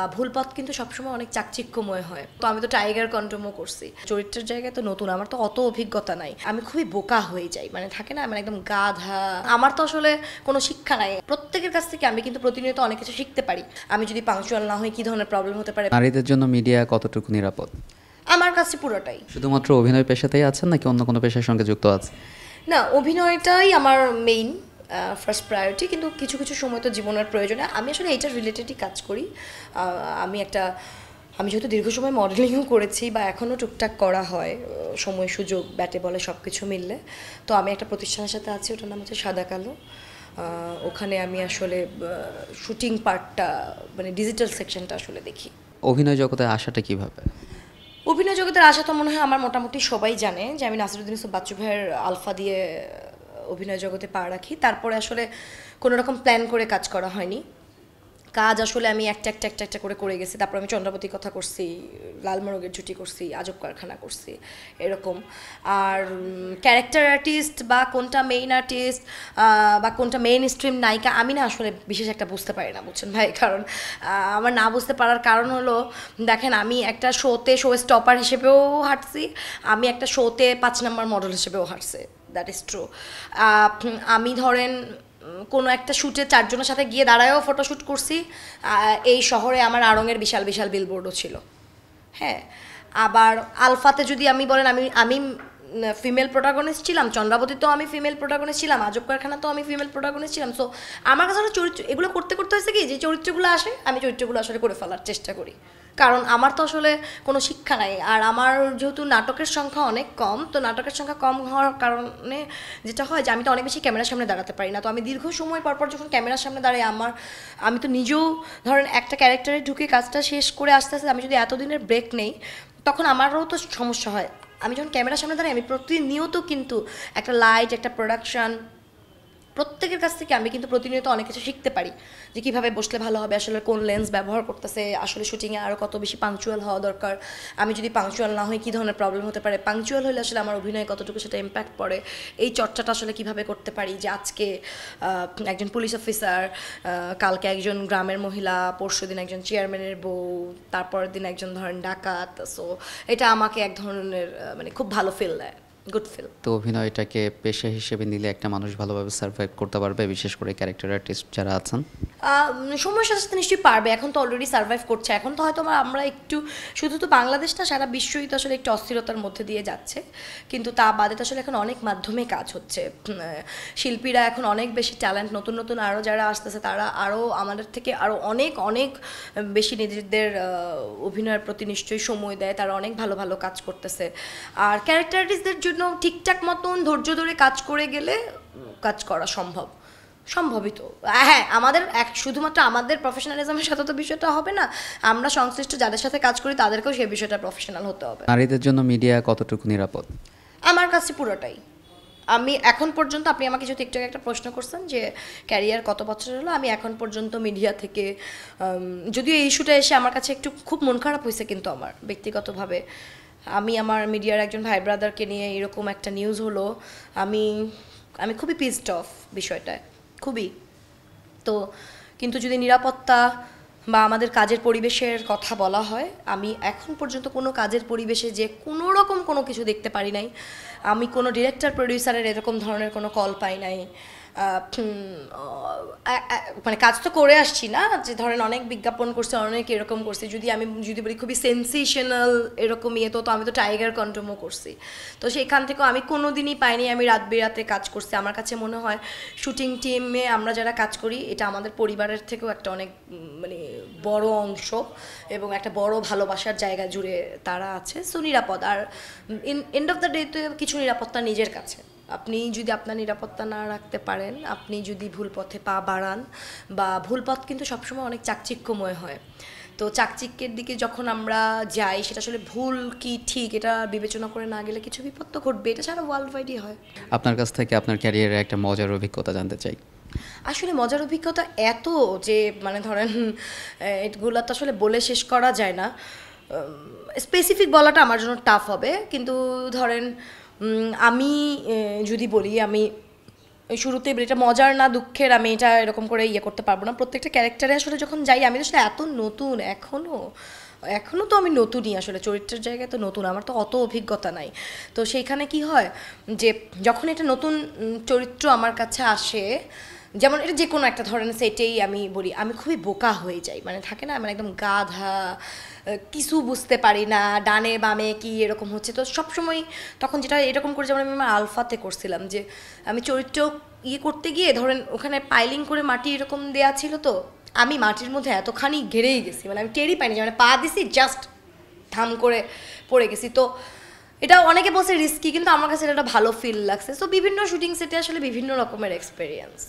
ভুল পথ কিন্তু সবসময় অনেক চাকচিক্যময় হয়। তো আমি তো টাইগার কন্ডমও করছি, চরিত্রের জায়গায় তো নতুন, আমার তো অত অভিজ্ঞতা নাই, আমি খুবই বোকা হয়ে যাই, মানে থাকে না মানে একদম গাধা। আমার তো আসলে কোনো শিক্ষা নাই, প্রত্যেকের কাছ থেকে আমি কিন্তু প্রতিনিয়ত অনেক কিছু শিখতে পারি। আমি যদি পাংচুয়াল না হই কি ধরনের প্রবলেম হতে পারে। নারীদের জন্য মিডিয়া কতটুকু নিরাপদ? আমার কাছে পুরোটাই। শুধুমাত্র অভিনয় পেশাতেই আছেন নাকি অন্য কোনো পেশার সঙ্গে যুক্ত আছে? না, অভিনয়টাই আমার মেইন ফার্স্ট প্রায়োরিটি, কিন্তু কিছু কিছু সময় তো জীবনের প্রয়োজনে আমি আসলে এইটার রিলেটেডই কাজ করি। আমি যেহেতু দীর্ঘ সময় মডেলিংও করেছি বা এখনও টুকটাক করা হয়, সময় সুযোগ ব্যাটে বলে সব কিছু মিললে। তো আমি একটা প্রতিষ্ঠানের সাথে আছি, ওটার নাম হচ্ছে সাদা কালো। ওখানে আমি আসলে শুটিং পার্টটা মানে ডিজিটাল সেকশনটা আসলে দেখি। অভিনয় জগতে আসাটা কিভাবে? অভিনয় জগতের আশা তো মনে হয় আমার মোটামুটি সবাই জানে যে আমি নাসিরুদ্দিন ইউসুফ বাচ্চু ভাইয়ের আলফা দিয়ে অভিনয় জগতে পা রাখি। তারপরে আসলে কোনো রকম প্ল্যান করে কাজ করা হয়নি, কাজ আসলে আমি একটা একটা একটা একটা করে করে গেছি। তারপর আমি চন্দ্রাবতীর কথা করছি, লালমোরগের ছুটি করছি, আজব কারখানা করছি, এরকম। আর ক্যারেক্টার আর্টিস্ট বা কোনটা মেইন আর্টিস্ট বা কোনটা মেইন স্ট্রিম নায়িকা, আমি না আসলে বিশেষ একটা বুঝতে পারি না, বুঝছেন ভাই। কারণ আমার না বুঝতে পারার কারণ হলো, দেখেন আমি একটা শোতে শো স্টপার হিসেবেও হাঁটছি, আমি একটা শোতে 5 নম্বর মডেল হিসেবেও হাঁটছি, দ্যাট ইজ ট্রু। আমি ধরেন কোনো একটা শ্যুটে 4 জনের সাথে গিয়ে দাঁড়ায়ও ফটোশ্যুট করছি। এই শহরে আমার আড়ংয়ের বিশাল বিশাল বিলবোর্ডও ছিল। হ্যাঁ, আবার আলফাতে যদি আমি বলেন, আমি ফিমেল প্রোটাগনিস্ট ছিলাম, চন্দ্রাবতীতেও আমি ফিমেল প্রোটাগনিস্ট ছিলাম, আজব কারখানাতেও আমি ফিমেল প্রোটাগনিস্ট ছিলাম। সো আমার কাছে চরিত্র এগুলো করতে করতে হয়েছে কি, যে চরিত্রগুলো আসে আমি চরিত্রগুলো আসলে করে ফেলার চেষ্টা করি। কারণ আমার তো আসলে কোনো শিক্ষা নাই, আর আমার যেহেতু নাটকের সংখ্যা অনেক কম, তো নাটকের সংখ্যা কম হওয়ার কারণে যেটা হয় যে আমি তো অনেক বেশি ক্যামেরার সামনে দাঁড়াতে পারি না। তো আমি দীর্ঘ সময় পরপর যখন ক্যামেরার সামনে দাঁড়াই, আমি তো নিজেও ধরেন একটা ক্যারেক্টারে ঢুকে কাজটা শেষ করে আস্তে আস্তে আমি যদি এতদিনের ব্রেক নেই, তখন আমারও তো সমস্যা হয়। আমি যখন ক্যামেরার সামনে দাঁড়াই, আমি প্রতিনিয়ত কিন্তু একটা লাইট, একটা প্রোডাকশন, প্রত্যেকের কাছ থেকে আমি কিন্তু প্রতিনিয়ত অনেক কিছু শিখতে পারি, যে কীভাবে বসলে ভালো হবে, আসলে কোন লেন্স ব্যবহার করতেছে, আসলে শুটিংয়ে আরও কত বেশি পাংচুয়াল হওয়া দরকার, আমি যদি পাংচুয়াল না হই কী ধরনের প্রবলেম হতে পারে, পাংচুয়াল হলে আসলে আমার অভিনয়ে কতটুকু সেটা ইম্প্যাক্ট পড়ে, এই চর্চাটা আসলে কীভাবে করতে পারি, যে আজকে একজন পুলিশ অফিসার, কালকে একজন গ্রামের মহিলা, পরশুদিন একজন চেয়ারম্যানের বউ, তারপরের দিন একজন ধরেন ডাকাত। সো এটা আমাকে এক ধরনের মানে খুব ভালো ফিল দেয়, গুড ফিল। তো অভিনয়টাকে পেশা হিসেবে নিলে একটা মানুষ ভালোভাবে সার্ভাইভ করতে পারবে, বিশেষ করে ক্যারেক্টার আর্টিস্ট যারা আছেন? সময়ের সাথে সাথে নিশ্চয়ই পারবে, এখন তো অলরেডি সার্ভাইভ করছে। এখন তো হয়তো আমরা একটু, শুধু তো বাংলাদেশ না, সারা বিশ্বই তো আসলে একটু অস্থিরতার মধ্যে দিয়ে যাচ্ছে, কিন্তু তা বাদে তো আসলে এখন অনেক মাধ্যমে কাজ হচ্ছে। শিল্পীরা এখন অনেক বেশি ট্যালেন্ট, নতুন নতুন আরও যারা আসতেছে তারা আরও আমাদের থেকে আরও অনেক অনেক বেশি নিজেদের অভিনয়ের প্রতি নিশ্চয়ই সময় দেয়, তারা অনেক ভালো ভালো কাজ করতেছে। আর ক্যারেক্টার আর্টিস্টদের জন্য ঠিকঠাক মতন ধৈর্য ধরে কাজ করে গেলে কাজ করা সম্ভবই তো। হ্যাঁ, আমাদের শুধুমাত্র আমাদের প্রফেশনালিজমের সাথে তো বিষয়টা হবে না, আমরা সংশ্লিষ্ট যাদের সাথে কাজ করি তাদেরকেও সেই বিষয়টা প্রফেশনাল হতে হবে। নারীদের জন্য মিডিয়া কতটুকু নিরাপদ? আমার কাছে পুরোটাই। আমি এখন পর্যন্ত, আপনি আমাকে যদি একটু একটা প্রশ্ন করছেন যে ক্যারিয়ার কত বছর হলো, আমি এখন পর্যন্ত মিডিয়া থেকে, যদিও এই ইস্যুটা এসে আমার কাছে একটু খুব মন খারাপ হয়েছে, কিন্তু আমার ব্যক্তিগতভাবে আমি আমার মিডিয়ার একজন ভাই ব্রাদারকে নিয়ে এরকম একটা নিউজ হলো, আমি আমি খুবই পিসড অফ বিষয়টায়, খুবই। তো কিন্তু যদি নিরাপত্তা বা আমাদের কাজের পরিবেশের কথা বলা হয়, আমি এখন পর্যন্ত কোনো কাজের পরিবেশে যে কোনো রকম কোনো কিছু দেখতে পারি নাই, আমি কোনো ডিরেক্টর প্রডিউসারের এরকম ধরনের কোনো কল পাই নাই। মানে কাজ তো করে আসছি না, যে ধরেন অনেক বিজ্ঞাপন করছে, অনেক এরকম করছি, যদি বলি খুবই সেন্সেশনাল এরকম ইয়ে, তো আমি তো টাইগার কন্ডমও করছি। তো সেখান থেকেও আমি কোনো দিনই পাইনি আমি রাত বিরাতে কাজ করছি। আমার কাছে মনে হয় শুটিং টিমে আমরা যারা কাজ করি, এটা আমাদের পরিবারের থেকেও একটা অনেক মানে বড় অংশ এবং একটা বড় ভালোবাসার জায়গা জুড়ে তারা আছে। সো নিরাপদ। আর এন্ড অফ দ্য ডে তো কিছু নিরাপত্তা নিজের কাছে। আপনি যদি আপনার নিরাপত্তা না রাখতে পারেন, আপনি যদি ভুল পথে পা বাড়ান, বা ভুল পথ কিন্তু সবসময় অনেক চাকচিক্যময় হয়, তো চাকচিক্যের দিকে যখন আমরা যাই, সেটা আসলে ভুল কি ঠিক এটা বিবেচনা করে না গেলে কিছু বিপদ তো ঘটবে, এটা সারা ওয়ার্ল্ড ওয়াইডই হয়। আপনার কাছ থেকে আপনার ক্যারিয়ারের একটা মজার অভিজ্ঞতা জানতে চাই। আসলে মজার অভিজ্ঞতা এত যে মানে ধরেন এগুলো তো আসলে বলে শেষ করা যায় না, স্পেসিফিক বলাটা আমার জন্য টাফ হবে। কিন্তু ধরেন আমি যদি বলি, আমি ওই শুরুতে এটা মজার না দুঃখের, আমি এটা এরকম করে ইয়ে করতে পারবো না। প্রত্যেকটা ক্যারেক্টারে আসলে যখন যাই, আমি তো আসলে এত নতুন এখনও তো আমি নতুনই, আসলে চরিত্রের জায়গায় তো নতুন, আমার তো অত অভিজ্ঞতা নাই। তো সেইখানে কি হয় যে যখন এটা নতুন চরিত্র আমার কাছে আসে, যেমন এটা যে কোনো একটা ধরনের সেটেই আমি বলি, আমি খুবই বোকা হয়ে যাই, মানে থাকে না, মানে একদম গাধা, কিছু বুঝতে পারি না, ডানে বামে কি এরকম হচ্ছে। তো সবসময় তখন যেটা এরকম করে, যেমন আমি আমার আলফাতে করছিলাম, যে আমি চরিত্র ইয়ে করতে গিয়ে ধরেন ওখানে পাইলিং করে মাটি এরকম দেয়া ছিল, তো আমি মাটির মধ্যে এতখানি ঘেরেই গেছি, মানে আমি টেরই পাইনি, মানে পা দিছি জাস্ট থাম করে পড়ে গেছি। তো এটা অনেকে বলছে রিস্কি, কিন্তু আমার কাছে এটা একটা ভালো ফিল লাগছে। সো বিভিন্ন শুটিং সেটে আসলে বিভিন্ন রকমের এক্সপেরিয়েন্স।